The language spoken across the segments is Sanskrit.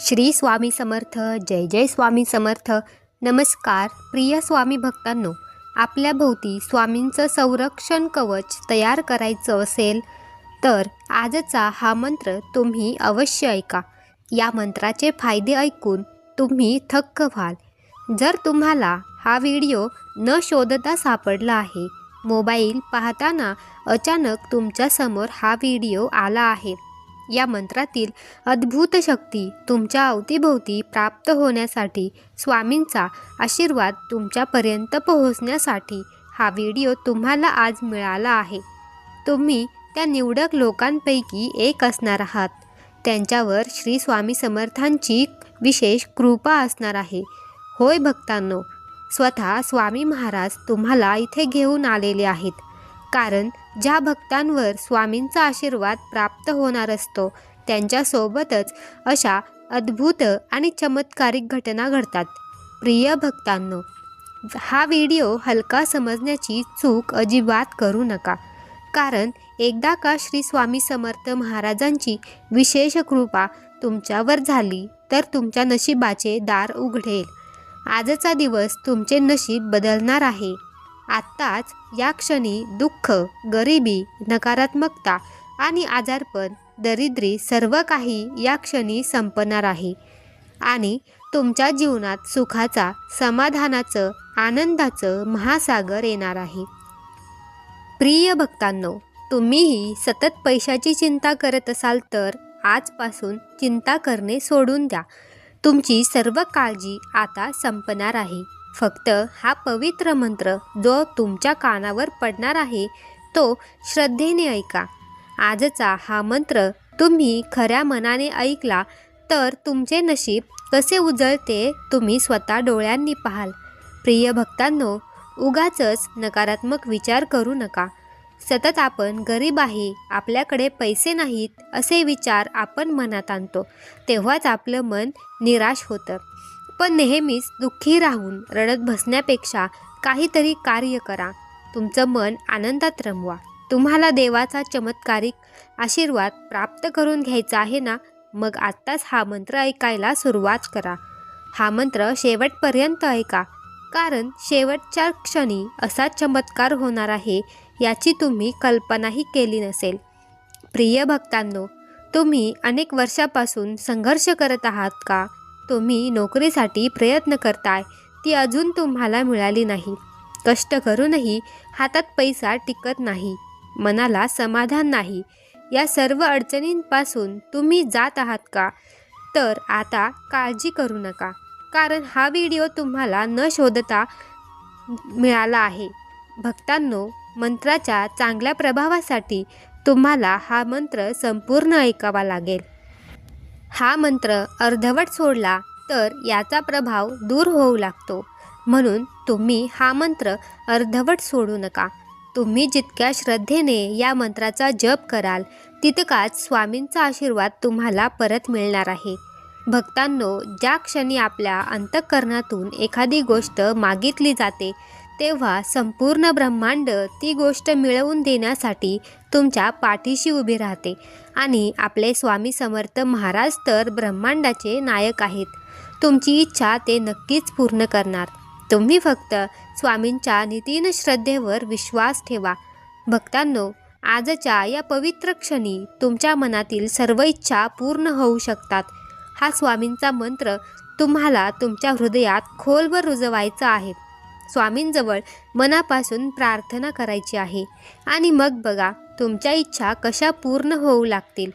श्री स्वामी समर्थ. जय जय स्वामी समर्थ. नमस्कार प्रिय स्वामी भक्तांनो, आपल्या भोवती स्वामींचं संरक्षण कवच तयार करायचं असेल तर आजचा हा मंत्र तुम्ही अवश्य ऐका. या मंत्राचे फायदे ऐकून तुम्ही थक्क व्हाल. जर तुम्हाला हा व्हिडिओ न शोधता सापडला आहे, मोबाईल पाहताना अचानक तुमच्यासमोर हा व्हिडिओ आला आहे, या मंत्रातील अद्भुत शक्ती तुमच्या अवतीभोवती प्राप्त होण्यासाठी, स्वामींचा आशीर्वाद तुमच्यापर्यंत पोहोचण्यासाठी हा व्हिडिओ तुम्हाला आज मिळाला आहे. तुम्ही त्या निवडक लोकांपैकी एक असणार आहात. त्यांच्यावर श्री स्वामी समर्थांची विशेष कृपा असणार आहे. होय भक्तांनो, स्वतः स्वामी महाराज तुम्हाला इथे घेऊन आलेले आहेत. कारण ज्या भक्तांवर स्वामींचा आशीर्वाद प्राप्त होणार असतो त्यांच्यासोबतच अशा अद्भुत आणि चमत्कारिक घटना घडतात. प्रिय भक्तांनो, हा व्हिडिओ हलका समजण्याची चूक अजिबात करू नका. कारण एकदा का श्री स्वामी समर्थ महाराजांची विशेष कृपा तुमच्यावर झाली तर तुमच्या नशिबाचे दार उघडेल. आजचा दिवस तुमचे नशीब बदलणार आहे. आत्ताच या क्षणी दुःख, गरिबी, नकारात्मकता आणि आजारपण, दरिद्री सर्व काही या क्षणी संपणार आहे आणि तुमच्या जीवनात सुखाचा, समाधानाचं, आनंदाचं महासागर येणार आहे. प्रिय भक्तांनो, तुम्हीही सतत पैशाची चिंता करत असाल तर आजपासून चिंता करणे सोडून द्या. तुमची सर्व काळजी आता संपणार आहे. फक्त हा पवित्र मंत्र जो तुमच्या कानावर पडणार आहे तो श्रद्धेने ऐका. आजचा हा मंत्र तुम्ही खऱ्या मनाने ऐकला तर तुमचे नशीब कसे उजळते तुम्ही स्वतः डोळ्यांनी पाहाल. प्रिय भक्तांनो, उगाचच नकारात्मक विचार करू नका. सतत आपण गरीब आहे, आपल्याकडे पैसे नाहीत असे विचार आपण मनात आणतो, तेव्हाच आपलं मन निराश होतं. पण नेहमीच दुःखी राहून रडत बसण्यापेक्षा काहीतरी कार्य करा. तुमचं मन आनंदात रमवा. तुम्हाला देवाचा चमत्कारिक आशीर्वाद प्राप्त करून घ्यायचा आहे ना, मग आत्ताच हा मंत्र ऐकायला सुरुवात करा. हा मंत्र शेवटपर्यंत ऐका, कारण शेवटच्या क्षणी असा चमत्कार होणार आहे याची तुम्ही कल्पनाही केली नसेल. प्रिय भक्तांनो, तुम्ही अनेक वर्षापासून संघर्ष करत आहात का? तुम्ही नोकरीसाठी प्रयत्न करताय, ती अजून तुम्हाला मिळाली नाही. कष्ट करूनही हातात पैसा टिकत नाही, मनाला समाधान नाही. या सर्व अडचणींपासून तुम्ही जात आहात का? तर आता काळजी करू नका, कारण हा व्हिडिओ तुम्हाला न शोधता मिळाला आहे. भक्तांनो, मंत्राच्या चांगल्या प्रभावासाठी तुम्हाला हा मंत्र संपूर्ण ऐकावा लागेल. हा मंत्र अर्धवट सोडला तर याचा प्रभाव दूर होऊ लागतो. म्हणून तुम्ही हा मंत्र अर्धवट सोडू नका. तुम्ही जितक्या श्रद्धेने या मंत्राचा जप कराल तितकाच स्वामींचा आशीर्वाद तुम्हाला परत मिळणार आहे. भक्तांनो, ज्या क्षणी आपल्या अंतःकरणातून एखादी गोष्ट मागितली जाते तेव्हा संपूर्ण ब्रह्मांड ती गोष्ट मिळवून देण्यासाठी तुमच्या पाठीशी उभी राहते. आणि आपले स्वामी समर्थ महाराज तर ब्रह्मांडाचे नायक आहेत. तुमची इच्छा ते नक्कीच पूर्ण करणार. तुम्ही फक्त स्वामींच्या नितीन श्रद्धेवर विश्वास ठेवा. भक्तांनो, आजच्या या पवित्र क्षणी तुमच्या मनातील सर्व इच्छा पूर्ण होऊ शकतात. हा स्वामींचा मंत्र तुम्हाला तुमच्या हृदयात खोलवर रुजवायचा आहे. स्वामींजवळ मनापासून प्रार्थना करायची आहे आणि मग बघा तुमच्या इच्छा कशा पूर्ण होऊ लागतील.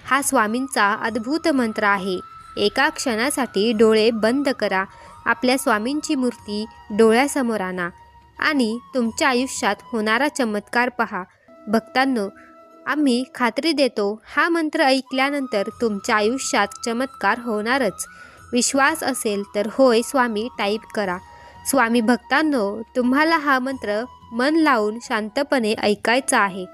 हा स्वामींचा अद्भुत मंत्र आहे. एका क्षणासाठी डोळे बंद करा. आपल्या स्वामींची मूर्ती डोळ्यासमोर आणा आणि तुमच्या आयुष्यात होणारा चमत्कार पहा. भक्तांनो, आम्ही खात्री देतो, हा मंत्र ऐकल्यानंतर तुमच्या आयुष्यात चमत्कार होणारच. विश्वास असेल तर होय स्वामी टाईप करा. स्वामी भक्तांनो, तुम्हाला हा मंत्र मन लावून शांतपणे ऐकायचा आहे.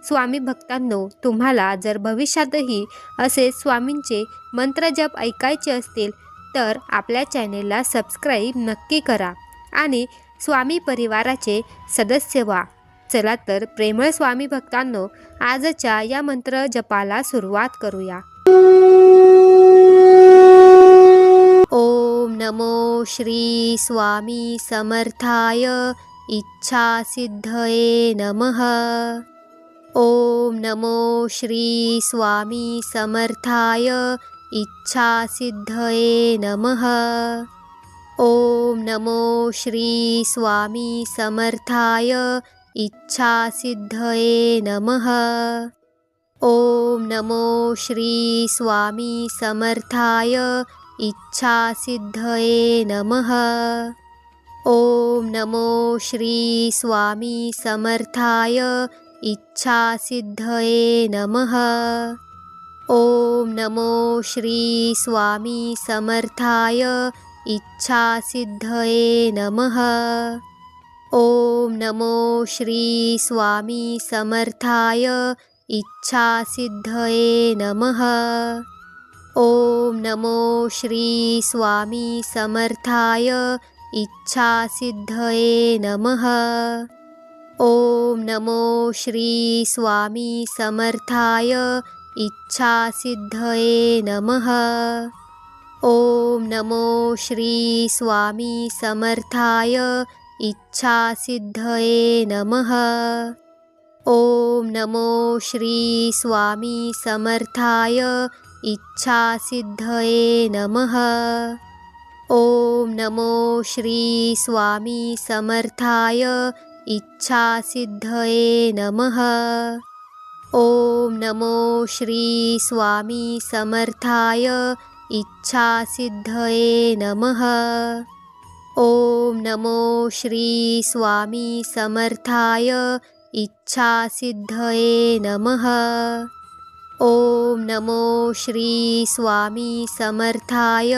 स्वामी भक्तांनो, तुम्हाला जर भविष्यातही असे स्वामींचे मंत्र जप ऐकायचे असतील तर आपल्या चॅनेलला सबस्क्राईब नक्की करा आणि स्वामी परिवाराचे सदस्य व्हा. चला तर प्रेमळ स्वामी भक्तांनो, आजच्या या मंत्र जपाला सुरुवात करूया. नमो श्री स्वामी समर्थाय इच्छासिद्धये नमः। ॐ नमो श्री स्वामी समर्थाय इच्छासिद्धये नमः। ॐ नमो श्री स्वामी समर्थाय इच्छासिद्धये नमः। ॐ नमो श्री स्वामी समर्थाय इच्छासिद्धये नमः। ॐ नमो श्री स्वामी समर्थाय इच्छासिद्धये नमः। ॐ नमो श्री स्वामी समर्थाय इच्छासिद्धये नमः। ॐ नमो श्री स्वामी समर्थाय इच्छासिद्धये नमः। ॐ नमो श्री स्वामी समर्थाय इच्छासिद्धये नमः। ॐ नमो श्री स्वामी समर्थाय इच्छासिद्धये नमः। ॐ नमो श्री स्वामी समर्थाय इच्छासिद्धये नमः। ॐ नमो श्री स्वामी समर्थाय इच्छासिद्धये नमः। ॐ नमो श्री स्वामी समर्थाय इच्छासिद्धये नमः। ॐ नमो श्री स्वामी समर्थाय इच्छासिद्धये नमः। ॐ नमो श्री स्वामी समर्थाय इच्छासिद्धये नमः। ॐ नमो श्री स्वामी समर्थाय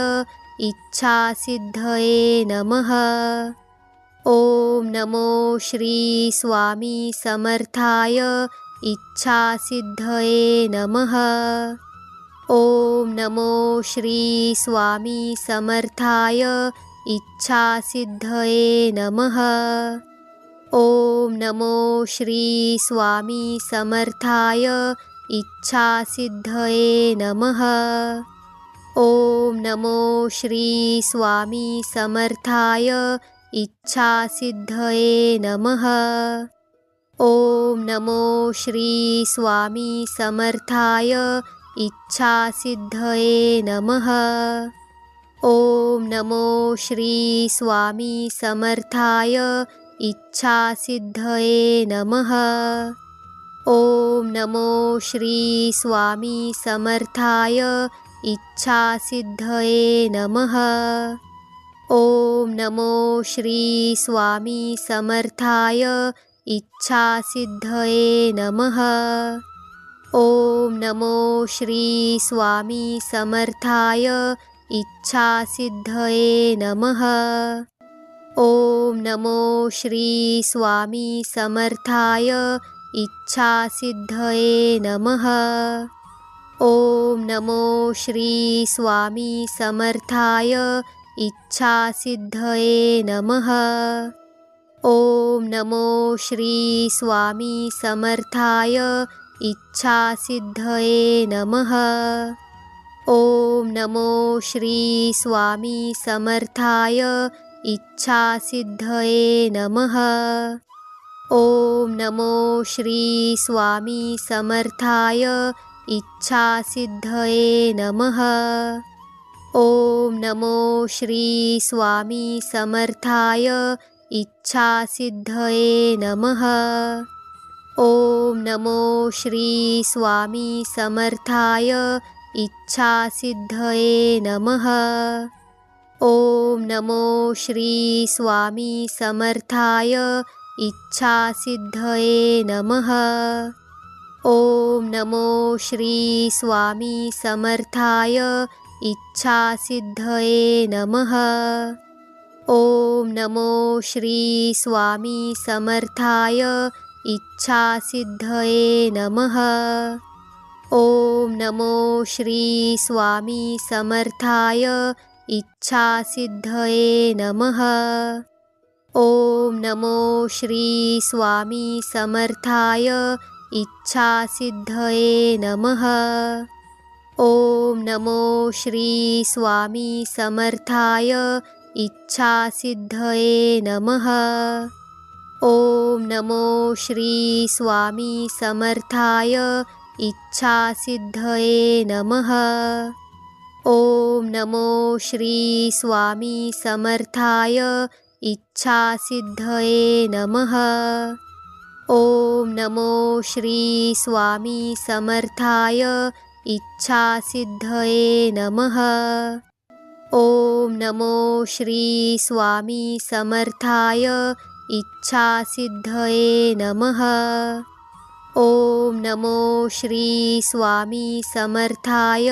इच्छासिद्धये नमः। ॐ नमो श्री स्वामी समर्थाय इच्छासिद्धये नमः। ॐ नमो श्री स्वामी समर्थाय इच्छासिद्धये नमः। ॐ नमो श्री स्वामी समर्थाय इच्छासिद्धये नमः। ॐ नमो श्री स्वामी समर्थाय इच्छासिद्धये नमः। ॐ नमो श्री स्वामी समर्थाय इच्छासिद्धये नमः। ॐ नमो श्री स्वामी समर्थाय इच्छासिद्धये नमः। ॐ नमो श्री स्वामी समर्थाय इच्छासिद्धये नमः। ॐ नमो श्री स्वामी समर्थाय इच्छासिद्धये नमः। ॐ नमो श्री स्वामी समर्थाय इच्छासिद्धये नमः। ॐ नमो श्री स्वामी समर्थाय इच्छासिद्धये नमः। ॐ नमो श्री स्वामी समर्थाय इच्छासिद्धये नमः। ॐ नमो श्री स्वामी समर्थाय इच्छासिद्धये नमः। ॐ नमो श्री स्वामी समर्थाय इच्छासिद्धये नमः। ॐ नमो श्री स्वामी समर्थाय इच्छासिद्धये नमः। ॐ नमो श्री स्वामी समर्थाय इच्छासिद्धये नमः। ॐ नमो श्री स्वामी समर्थाय इच्छासिद्धये नमः। ॐ नमो श्री स्वामी समर्थाय इच्छासिद्धये नमः। ॐ नमो श्री स्वामी समर्थाय इच्छासिद्धये नमः। ॐ नमो श्री स्वामी समर्थाय इच्छासिद्धये नमः। ॐ नमो श्री स्वामी समर्थाय इच्छासिद्धये नमः। ॐ नमो श्री स्वामी समर्थाय इच्छासिद्धये नमः। ओम नमो श्री स्वामी समर्थाय इच्छासिद्धये नमः। ओम नमो श्री स्वामी समर्थाय इच्छासिद्धये नमः। ओम नमो श्री स्वामी समर्थाय इच्छासिद्धये नमः। ओम नमो श्री स्वामी समर्थाय इच्छासिद्धये नमः। ओम नमो श्री स्वामी समर्थाय इच्छासिद्धये नमः। ओम नमो श्री स्वामी समर्थाय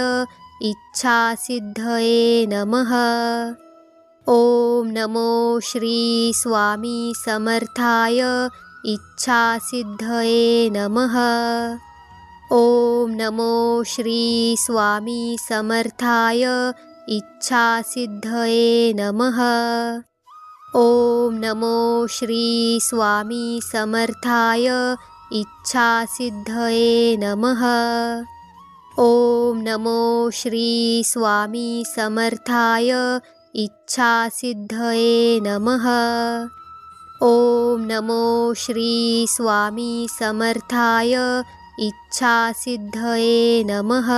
इच्छासिद्धये नमः। ओम नमो श्री स्वामी समर्थाय इच्छासिद्धये नमः। ओम नमो श्री स्वामी समर्थाय इच्छासिद्धये नमः। ओम नमो श्री स्वामी समर्थाय इच्छासिद्धये नमः। ओम नमो श्री स्वामी समर्थाय इच्छासिद्धये नमः। ओम नमो श्री स्वामी समर्थाय इच्छासिद्धये नमः।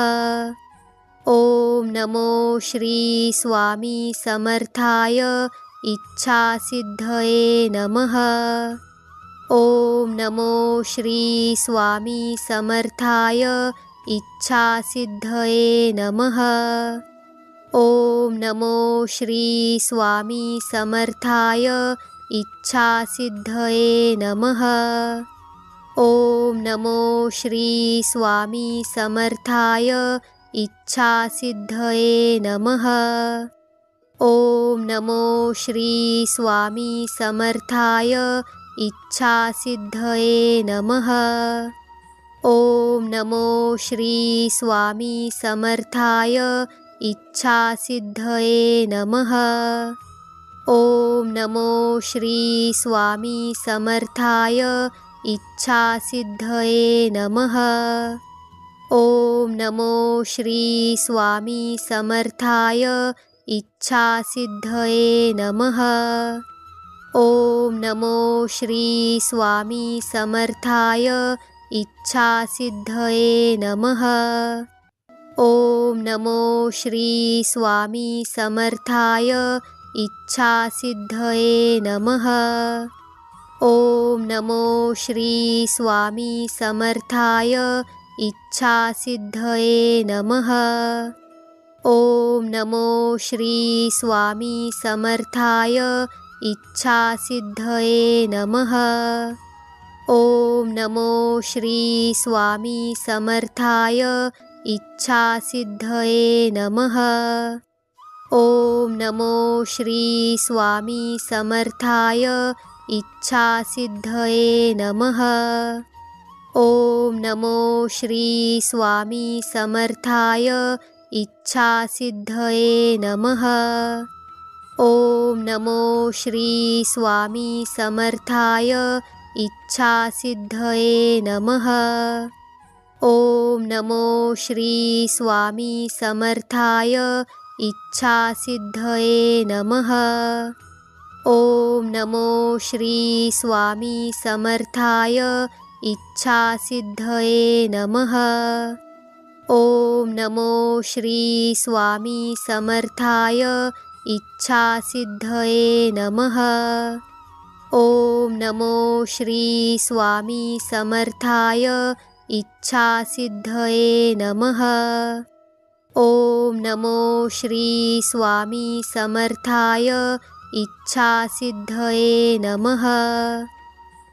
ओम नमो श्री स्वामी समर्थाय इच्छासिद्धये नमः। ओम नमो श्री स्वामी समर्थाय इच्छासिद्धये नमः। ओम नमो श्री स्वामी समर्थाय इच्छासिद्धये नमः। ओम नमो श्री स्वामी समर्थाय इच्छासिद्धये नमः। ओम नमो श्री स्वामी समर्थाय इच्छासिद्धये नमः। ओम नमो श्री स्वामी समर्थाय इच्छासिद्धये नमः। ओम नमो श्री स्वामी समर्थाय इच्छासिद्धये नमः। ओम नमो श्री स्वामी समर्थाय इच्छासिद्धये नमः। ओम नमो श्री स्वामी समर्थाय इच्छासिद्धये नमः। ओम नमो श्री स्वामी समर्थाय इच्छासिद्धये नमः। ओम नमो श्री स्वामी समर्थाय इच्छासिद्धये नमः। ओम नमो श्री स्वामी समर्थाय इच्छासिद्धये नमः। ओम नमो श्री स्वामी समर्थाय इच्छासिद्धये नमः। ओम नमो श्री स्वामी समर्थाय इच्छासिद्धये नमः। ओम नमो श्री स्वामी समर्थाय इच्छासिद्धये नमः। ओम नमो श्री स्वामी समर्थाय इच्छासिद्धये नमः। ओम नमो श्री स्वामी समर्थाय इच्छासिद्धये नमः। ओम नमो श्री स्वामी समर्थाय इच्छासिद्धये नमः। ओम नमो श्री स्वामी समर्थाय इच्छासिद्धये नमः। ओम नमो श्री स्वामी समर्थाय इच्छासिद्धये नमः। ओम नमो श्री स्वामी समर्थाय इच्छासिद्धये नमः।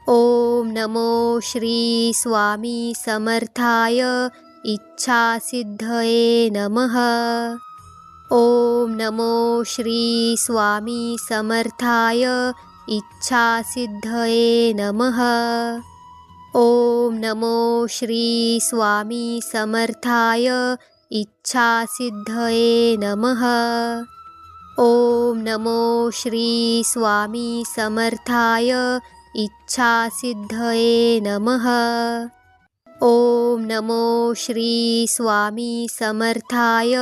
ओम नमो श्री स्वामी समर्थाय इच्छासिद्धये नमः। ओम नमो श्री स्वामी समर्थाय इच्छासिद्धये नमः। ओम नमो श्री स्वामी समर्थाय इच्छासिद्धये नमः। ओम नमो श्री स्वामी समर्थाय इच्छासिद्धये नमः। ओम नमो श्री स्वामी समर्थाय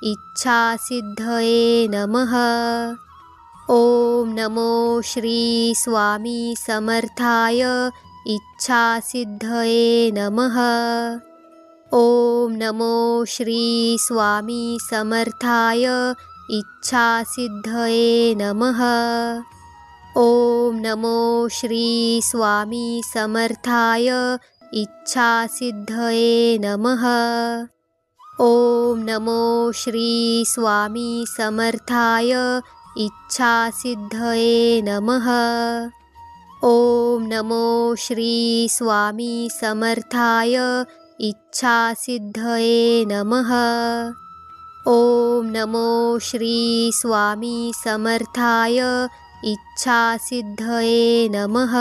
इच्छासिद्धये नमः। ओम नमो श्री स्वामी समर्थाय इच्छासिद्धये नमः। ओम नमो श्री स्वामी समर्थाय इच्छासिद्धये नमः। ओम नमो श्री स्वामी समर्थाय इच्छासिद्धये नमः। ओम नमो श्री स्वामी समर्थाय इच्छासिद्धये नमः। ओम नमो श्री स्वामी समर्थाय इच्छासिद्धये नमः। ओम नमो श्री स्वामी समर्थाय इच्छासिद्धये नमः।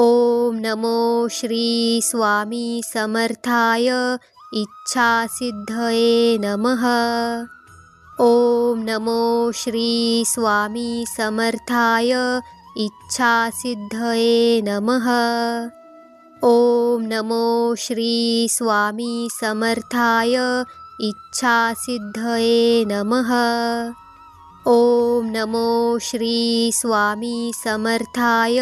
ओम नमो श्री स्वामी समर्थाय इच्छासिद्धये नमः। ओम नमो श्री स्वामी समर्थाय इच्छासिद्धये नमः। ओम नमो श्री स्वामी समर्थाय इच्छासिद्धये नमः। ओम नमो श्री स्वामी समर्थाय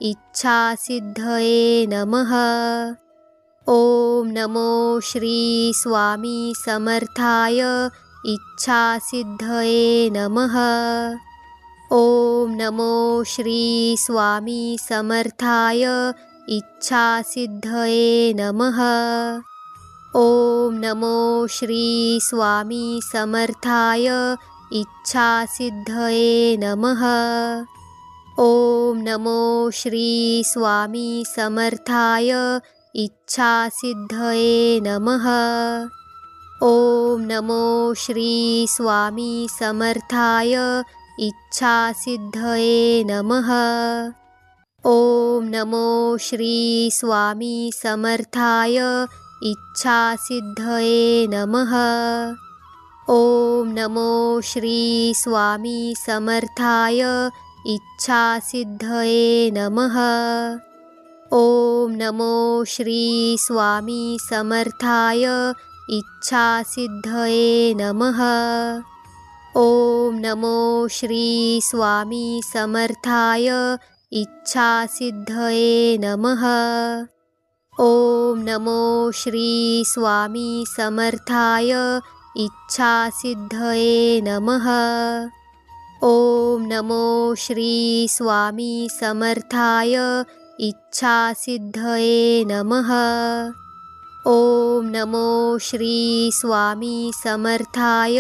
इच्छासिद्धये नमः। ओम नमो श्री स्वामी समर्थाय इच्छासिद्धये नमः। ओम नमो श्री स्वामी समर्थाय इच्छासिद्धये नमः। ओम नमो श्री स्वामी समर्थाय इच्छासिद्धये नमः। ओम नमो श्री स्वामी समर्थाय इच्छासिद्धये नमः। ओम नमो श्री स्वामी समर्थाय इच्छासिद्धये नमः। ओम नमो श्री स्वामी समर्थाय इच्छासिद्धये नमः। ओम नमो श्री स्वामी समर्थाय इच्छासिद्धये नमः। ओम नमो श्री स्वामी समर्थाय इच्छासिद्धये नमः। ओम नमो श्री स्वामी समर्थाय इच्छासिद्धये नमः। ओम नमो श्री स्वामी समर्थाय इच्छासिद्धये नमः। ओम नमो श्री स्वामी समर्थाय इच्छासिद्धये नमः। ओम नमो श्री स्वामी समर्थाय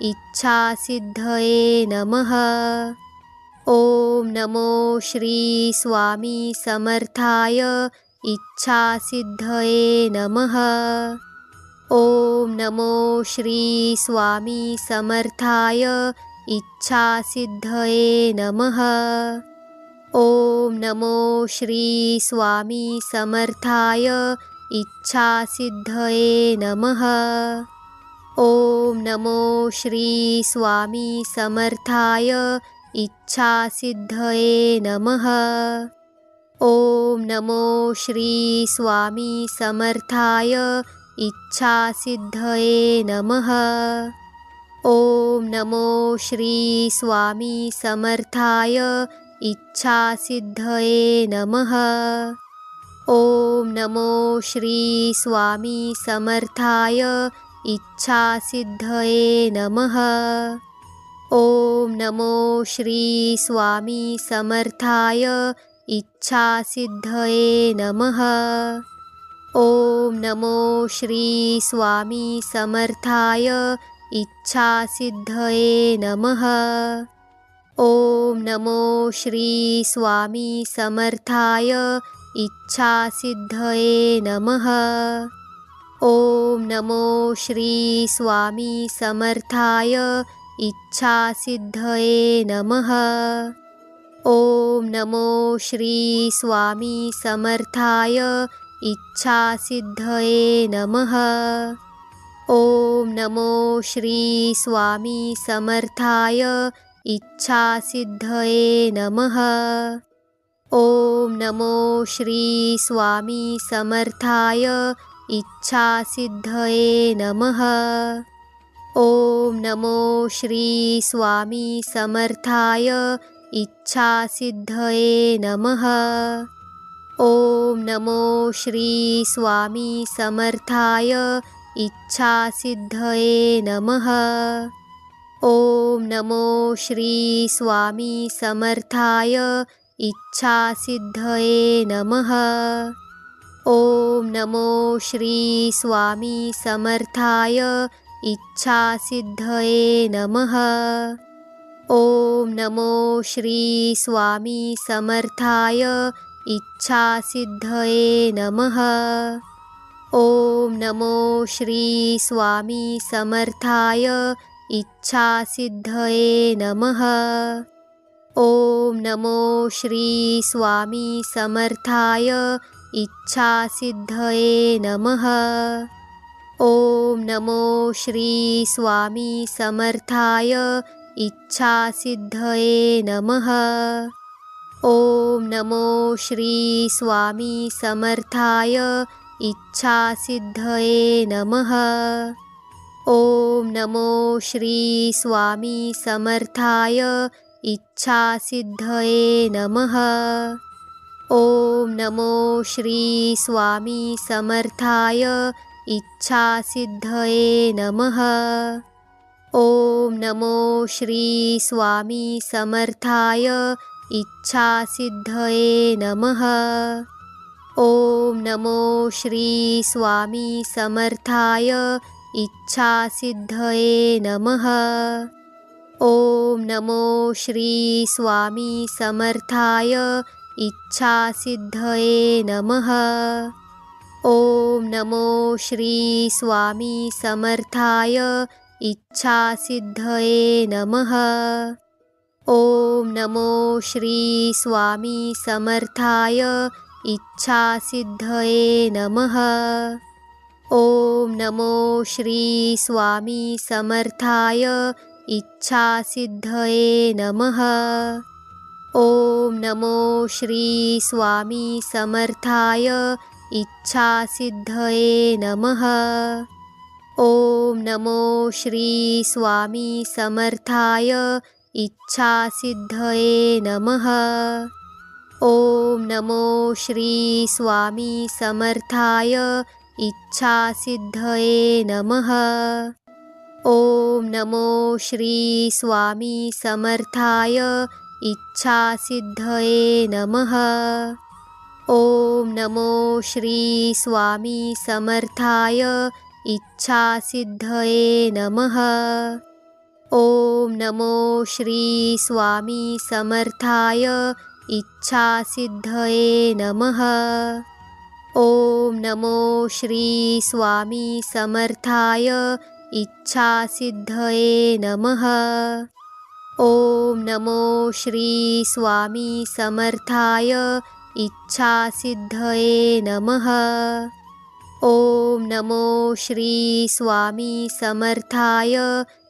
इच्छासिद्धये नमः। ओम नमो श्री स्वामी समर्थाय इच्छासिद्धये नमः। ओम नमो श्री स्वामी समर्थाय इच्छासिद्धये नमः। ओम नमो श्री स्वामी समर्थाय इच्छासिद्धये नमः। ओम नमो श्री स्वामी समर्थाय इच्छासिद्धये नमः। ओम नमो श्री स्वामी समर्थाय इच्छासिद्धये नमः। ओम नमो श्री स्वामी समर्थाय इच्छासिद्धये नमः। ओम नमो श्री स्वामी समर्थाय इच्छासिद्धये नमः। ओम नमो श्री स्वामी समर्थाय इच्छासिद्धये नमः। ओम नमो श्री स्वामी समर्थाय इच्छासिद्धये नमः। ओम नमो श्री स्वामी समर्थाय इच्छासिद्धये नमः। ओम नमो श्री स्वामी समर्थाय इच्छासिद्धये नमः। ओम नमो श्री स्वामी समर्थाय इच्छासिद्धये नमः। ओम नमो श्री स्वामी समर्थाय इच्छासिद्धये नमः। ओम नमो श्री स्वामी समर्थाय इच्छासिद्धये नमः। ओम नमो श्री स्वामी समर्थाय इच्छासिद्धये नमः। ओम नमो श्री स्वामी समर्थाय इच्छासिद्धये नमः। ओम नमो श्री स्वामी समर्थाय इच्छासिद्धये नमः। ओम नमो श्री स्वामी समर्थाय इच्छासिद्धये नमः। ओम नमो श्री स्वामी समर्थाय इच्छासिद्धये नमः। ओम नमो श्री स्वामी समर्थाय इच्छासिद्धये नमः। ओम नमो श्री स्वामी समर्थाय इच्छासिद्धये नमः। ओम नमो श्री स्वामी समर्थाय इच्छासिद्धये नमः। ओम नमो श्री स्वामी समर्थाय इच्छासिद्धये नमः। ओम नमो श्री स्वामी समर्थाय इच्छासिद्धये नमः। ओम नमो श्री स्वामी समर्थाय इच्छासिद्धये नमः। ओम नमो श्री स्वामी समर्थाय इच्छासिद्धये नमः। ओम नमो श्री स्वामी समर्थाय इच्छासिद्धये नमः। ओम नमो श्री स्वामी समर्थाय इच्छासिद्धये नमः। ओम नमो श्री स्वामी समर्थाय इच्छासिद्धये नमः। ओम नमो श्री स्वामी समर्थाय इच्छासिद्धये नमः। ओम नमो श्री स्वामी समर्थाय इच्छासिद्धये नमः। ओम नमो श्री स्वामी समर्थाय इच्छासिद्धये नमः। ओम नमो श्री स्वामी समर्थाय इच्छासिद्धये नमः। ओम नमो श्री स्वामी समर्थाय इच्छासिद्धये नमः। ओम नमो श्री स्वामी समर्थाय इच्छासिद्धये नमः। ओम नमो श्री स्वामी समर्थाय इच्छासिद्धये नमः। ओम नमो श्री स्वामी समर्थाय इच्छासिद्धये नमः। ओम नमो श्री स्वामी समर्थाय इच्छासिद्धये नमः। ओम नमो श्री स्वामी समर्थाय इच्छासिद्धये नमः। ओम नमो श्री स्वामी समर्थाय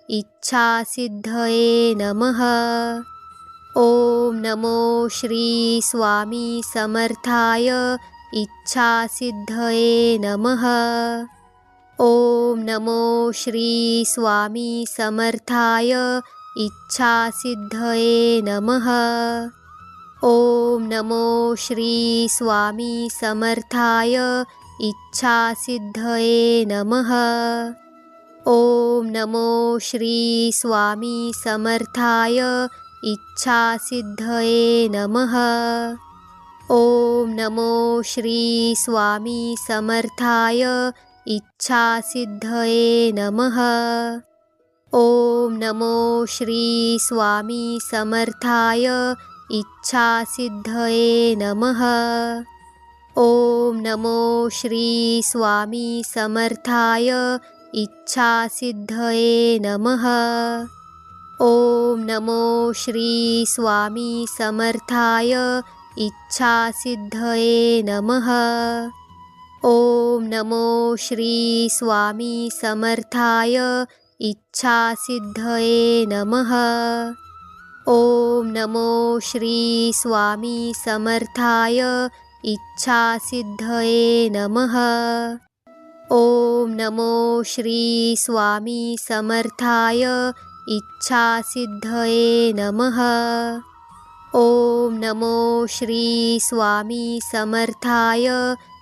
इच्छासिद्धये नमः। ओम नमो श्री स्वामी समर्थाय इच्छासिद्धये नमः। ओम नमो श्री स्वामी समर्थाय इच्छासिद्धये नमः। ओम नमो श्री स्वामी समर्थाय इच्छासिद्धये नमः। ओम नमो श्री स्वामी समर्थाय इच्छासिद्धये नमः। ओम नमो श्री स्वामी समर्थाय इच्छासिद्धये नमः। ओम नमो श्री स्वामी समर्थाय इच्छासिद्धये नमः। ओम नमो श्री स्वामी समर्थाय इच्छासिद्धये नमः। ओम नमो श्री स्वामी समर्थाय इच्छासिद्धये नमः। ओम नमो श्री स्वामी समर्थाय इच्छासिद्धये नमः। ओम नमो श्री स्वामी समर्थाय इच्छासिद्धये नमः। ओम नमो श्री स्वामी समर्थाय इच्छासिद्धये नमः। ओम नमो श्री स्वामी समर्थाय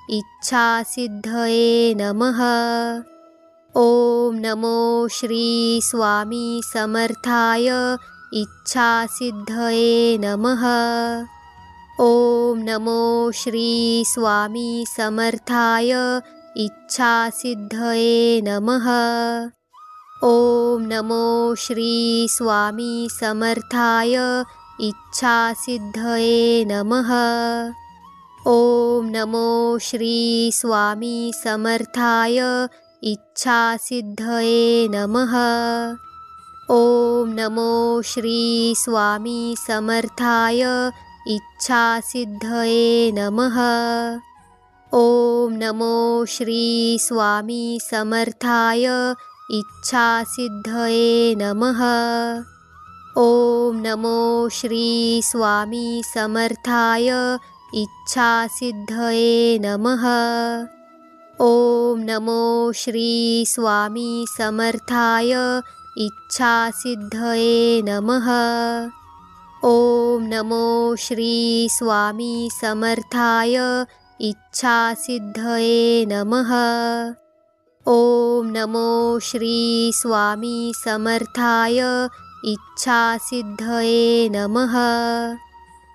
इच्छासिद्धये नमः। ओम नमो श्री स्वामी समर्थाय इच्छासिद्धये नमः। ओम नमो श्री स्वामी समर्थाय इच्छासिद्धये नमः। ओम नमो श्री स्वामी समर्थाय इच्छासिद्धये नमः। ओम नमो श्री स्वामी समर्थाय इच्छासिद्धये नमः। ओम नमो श्री स्वामी समर्थाय इच्छासिद्धये नमः। ओम नमो श्री स्वामी समर्थाय इच्छासिद्धये नमः। ओम नमो श्री स्वामी समर्थाय इच्छासिद्धये नमः। ओम नमो श्री स्वामी समर्थाय इच्छासिद्धये नमः। ओम नमो श्री स्वामी समर्थाय इच्छासिद्धये नमः। ओम नमो श्री स्वामी समर्थाय इच्छासिद्धये नमः।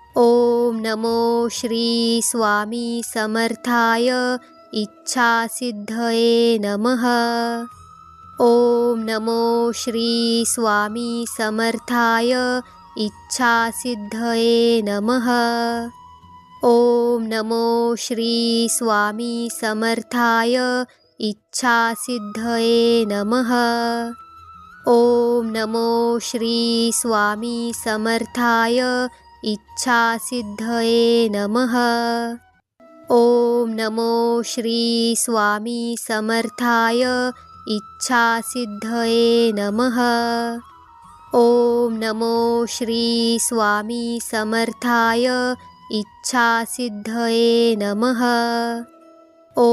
ओम नमो श्री स्वामी समर्थाय इच्छासिद्धये नमः। ओम नमो श्री स्वामी समर्थाय इच्छासिद्धये नमः। ओम नमो श्री स्वामी समर्थाय इच्छासिद्धये नमः। ओम नमो श्री स्वामी समर्थाय इच्छासिद्धये नमः। ओम नमो श्री स्वामी समर्थाय इच्छासिद्धये नमः। ओम नमो श्री स्वामी समर्थाय इच्छासिद्धये नमः।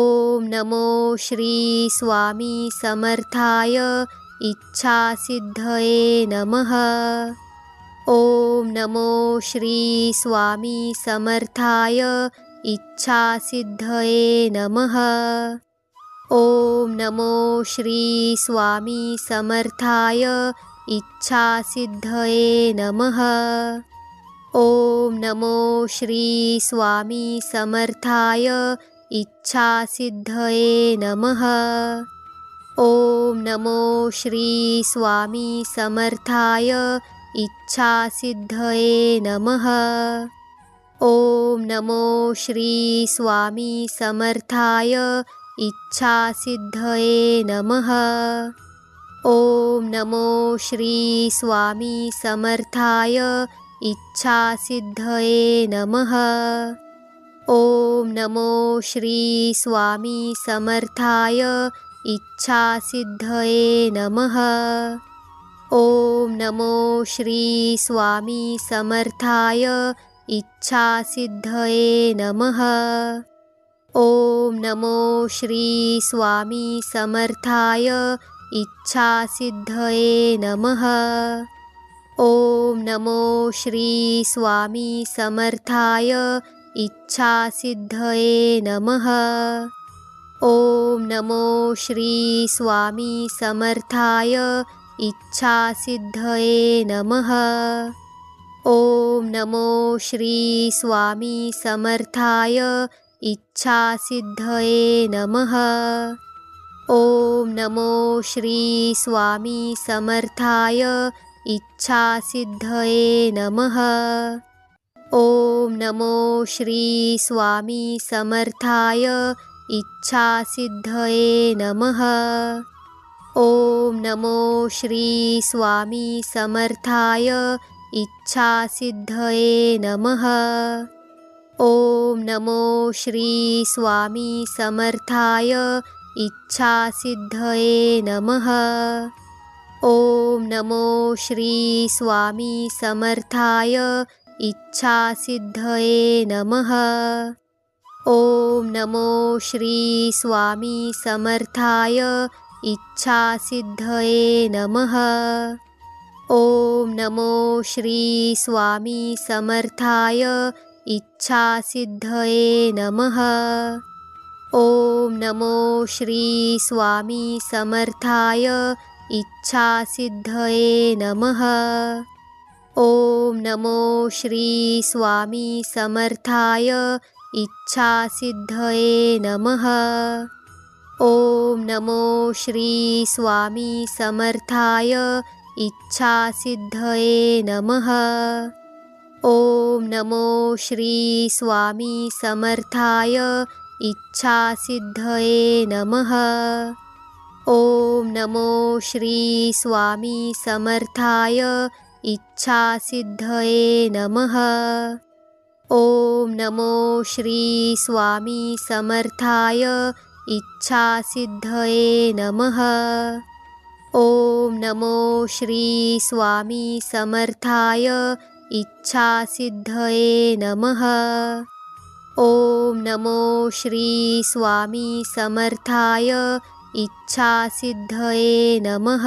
ओम नमो श्री स्वामी समर्थाय इच्छासिद्धये नमः। ओम नमो श्री स्वामी समर्थाय इच्छासिद्धये नमः। ओम नमो श्री स्वामी समर्थाय इच्छासिद्धये नमः। ओम नमो श्री स्वामी समर्थाय इच्छासिद्धये नमः। ओम नमो श्री स्वामी समर्थाय इच्छासिद्धये नमः। ओम नमो श्री स्वामी समर्थाय इच्छासिद्धये नमः। ओम नमो श्री स्वामी समर्थाय इच्छासिद्धये नमः। ओम नमो श्री स्वामी समर्थाय इच्छासिद्धये नमः। ओम नमो श्री स्वामी समर्थाय इच्छासिद्धये नमः। ओम नमो श्री स्वामी समर्थाय इच्छासिद्धये नमः। ओम नमो श्री स्वामी समर्थाय इच्छासिद्धये नमः। ओम नमो श्री स्वामी समर्थाय इच्छासिद्धये नमः। ओम नमो श्री स्वामी समर्थाय इच्छासिद्धये नमः। ओम नमो श्री स्वामी समर्थाय इच्छासिद्धये नमः। ओम नमो श्री स्वामी समर्थाय इच्छासिद्धये नमः। ओम नमो श्री स्वामी समर्थाय इच्छासिद्धये नमः। ओम नमो श्री स्वामी समर्थाय इच्छासिद्धये नमः। ओम नमो श्री स्वामी समर्थाय इच्छासिद्धये नमः। ओम नमो श्री स्वामी समर्थाय इच्छासिद्धये नमः। ओम नमो श्री स्वामी समर्थाय इच्छासिद्धये नमः। ओम नमो श्री स्वामी समर्थाय इच्छासिद्धये नमः। ओम नमो श्री स्वामी समर्थाय इच्छासिद्धये नमः। ओम नमो श्री स्वामी समर्थाय इच्छासिद्धये नमः। ओम नमो श्री स्वामी समर्थाय इच्छासिद्धये नमः। ओम नमो श्री स्वामी समर्थाय इच्छासिद्धये नमः। ओम नमो श्री स्वामी समर्थाय इच्छासिद्धये नमः। ओम नमो श्री स्वामी समर्थाय इच्छासिद्धये नमः। ओम नमो श्री स्वामी समर्थाय इच्छासिद्धये नमः।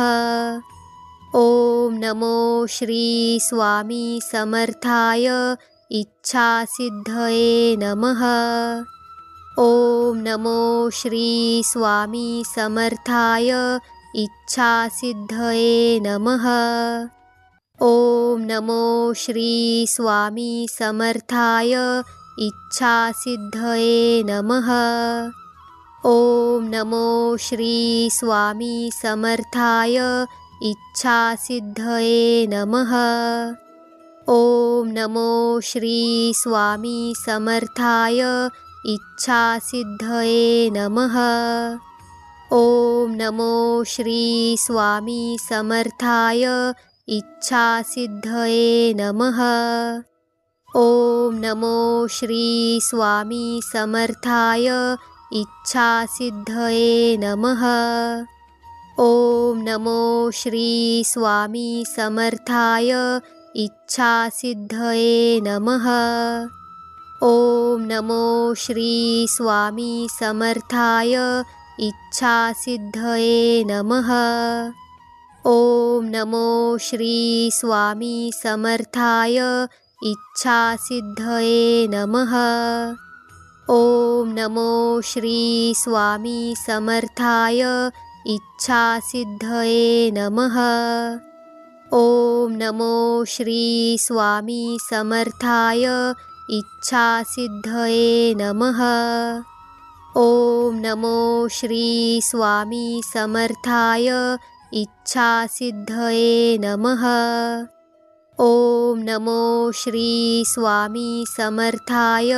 ओम नमो श्री स्वामी समर्थाय इच्छासिद्धये नमः। ओम नमो श्री स्वामी समर्थाय इच्छासिद्धये नमः। ओम नमो श्री स्वामी समर्थाय इच्छासिद्धये नमः। ओम नमो श्री स्वामी समर्थाय इच्छासिद्धये नमः। ओम नमो श्री स्वामी समर्थाय इच्छासिद्धये नमः। ओम नमो श्री स्वामी समर्थाय इच्छासिद्धये नमः। ओम नमो श्री स्वामी समर्थाय इच्छासिद्धये नमः। ओम नमो श्री स्वामी समर्थाय इच्छासिद्धये नमः। ओम नमो श्री स्वामी समर्थाय इच्छासिद्धये नमः। ओम नमो श्री स्वामी समर्थाय इच्छासिद्धये नमः। ओम नमो श्री स्वामी समर्थाय इच्छासिद्धये नमः। ओम नमो श्री स्वामी समर्थाय इच्छासिद्धये नमः। ओम नमो श्री स्वामी समर्थाय इच्छासिद्धये नमः। ओम नमो श्री स्वामी समर्थाय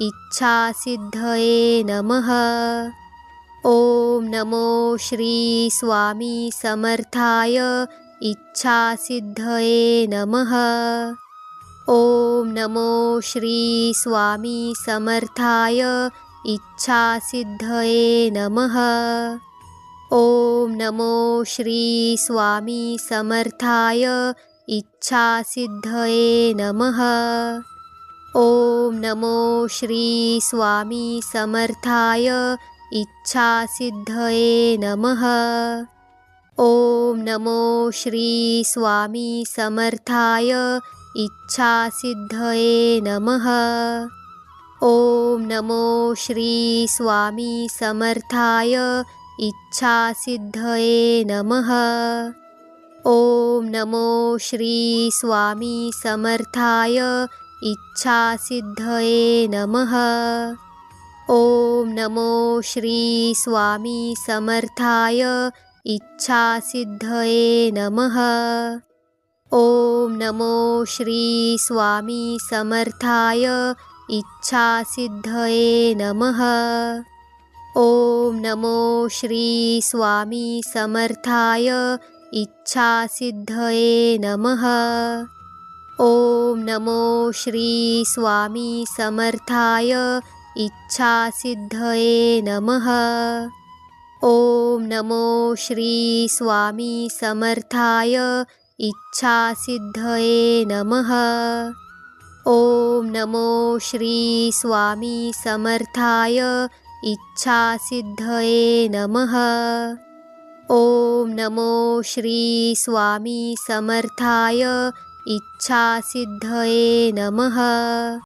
इच्छासिद्धये नमः। ओम नमो श्री स्वामी समर्थाय इच्छासिद्धये नमः। ओम नमो श्री स्वामी समर्थाय इच्छासिद्धये नमः। ओम नमो श्री स्वामी समर्थाय इच्छासिद्धये नमः। ओम नमो श्री स्वामी समर्थाय इच्छासिद्धये नमः। ओम नमो श्री स्वामी समर्थाय इच्छासिद्धये नमः। ओम नमो श्री स्वामी समर्थाय इच्छासिद्धये नमः। ओम नमो श्री स्वामी समर्थाय इच्छासिद्धये नमः। ओम नमो श्री स्वामी समर्थाय इच्छासिद्धये नमः। ओम नमो श्री स्वामी समर्थाय इच्छासिद्धये नमः। ओम नमो श्री स्वामी समर्थाय इच्छासिद्धये नमः। ओम नमो श्री स्वामी समर्थाय इच्छासिद्धये नमः। ओम नमो श्री स्वामी समर्थाय इच्छासिद्धये नमः। ओम नमो श्री स्वामी समर्थाय इच्छासिद्धये नमः। ओम नमो श्री स्वामी समर्थाय इच्छासिद्धये नमः।